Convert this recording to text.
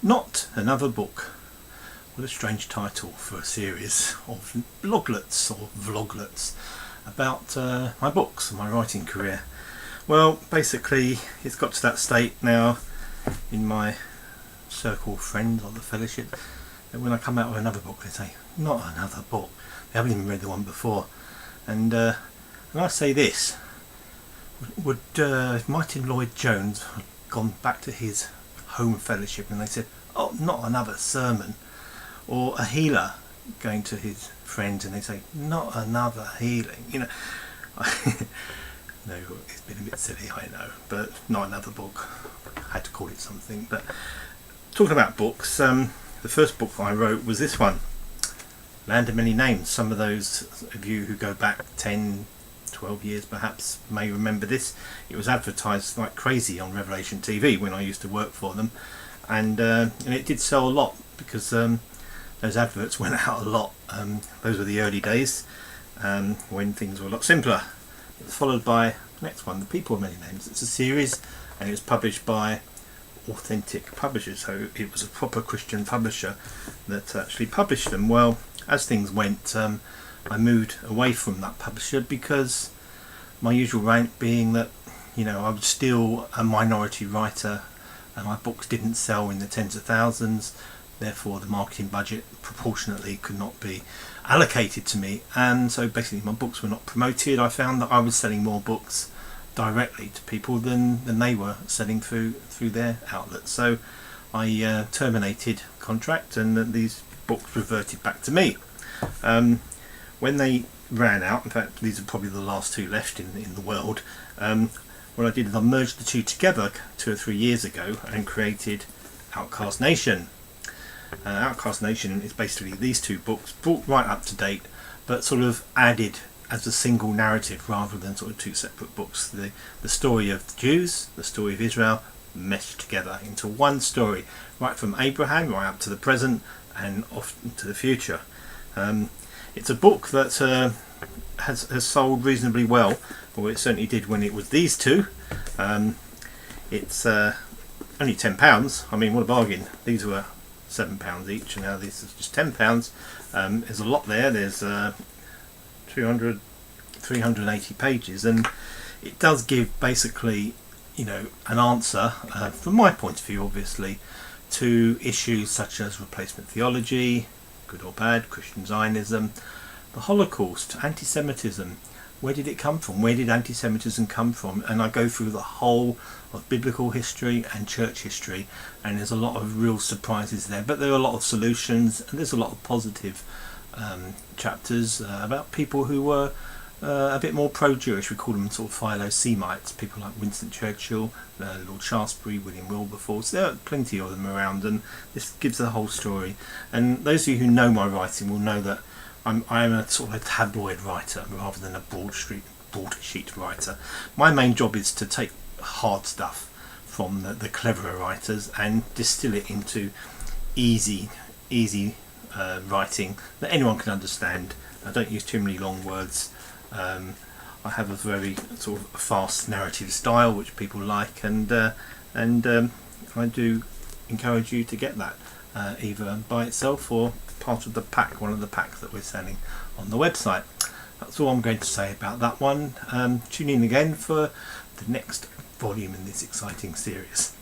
Not Another Book. What a strange title for a series of bloglets or vloglets about my books and my writing career. Well, basically it's got to that state now in my circle of friends or the fellowship that when I come out with another book they say, not another book. They haven't even read the one before. And I say this, would if Martin Lloyd-Jones had gone back to his home fellowship and they said, oh, not another sermon, or a healer going to his friends and they say, not another healing, you know, no, it's been a bit silly, I know, but not another book. I had to call it something. But talking about books, the first book I wrote was this one, Land of Many Names. Some of those of you who go back 10, 12 years perhaps may remember this. It was advertised like crazy on Revelation TV when I used to work for them, and it did sell a lot because those adverts went out a lot. Those were the early days when things were a lot simpler. It's followed by the next one, The People of Many Names. It's a series and it was published by authentic publishers, so it was a proper Christian publisher that actually published them. Well, as things went, I moved away from that publisher because my usual rant being that, you know, I was still a minority writer and my books didn't sell in the tens of thousands, therefore the marketing budget proportionately could not be allocated to me, and so basically my books were not promoted. I found that I was selling more books directly to people than they were selling through their outlets. So I terminated contract and these books reverted back to me. When they ran out, in fact these are probably the last two left in the world, what I did is I merged the two together 2 or 3 years ago and created Outcast Nation. Outcast Nation is basically these two books brought right up to date, but sort of added as a single narrative rather than sort of two separate books. The story of the Jews, the story of Israel, meshed together into one story, right from Abraham right up to the present and off into the future. It's a book that has sold reasonably well, or it certainly did when it was these two. It's only £10. I mean, what a bargain. These were £7 each, and now this is just £10. There's a lot there. There's 380 pages, and it does give basically, you know, an answer from my point of view, obviously, to issues such as replacement theology, good or bad, Christian Zionism, the Holocaust, anti-Semitism. Where did it come from? Where did anti-Semitism come from? And I go through the whole of biblical history and church history, and there's a lot of real surprises there, but there are a lot of solutions, and there's a lot of positive chapters about people who were a bit more pro-Jewish. We call them sort of Philo-Semites, people like Winston Churchill, Lord Shaftesbury, William Wilberforce. There are plenty of them around, and this gives the whole story. And those of you who know my writing will know that I am a sort of a tabloid writer rather than a broadsheet writer. My main job is to take hard stuff from the cleverer writers and distill it into easy writing that anyone can understand. I don't use too many long words. I have a very sort of fast narrative style which people like, and I do encourage you to get that either by itself or part of the pack, one of the packs that we're selling on the website. That's all I'm going to say about that one. Tune in again for the next volume in this exciting series.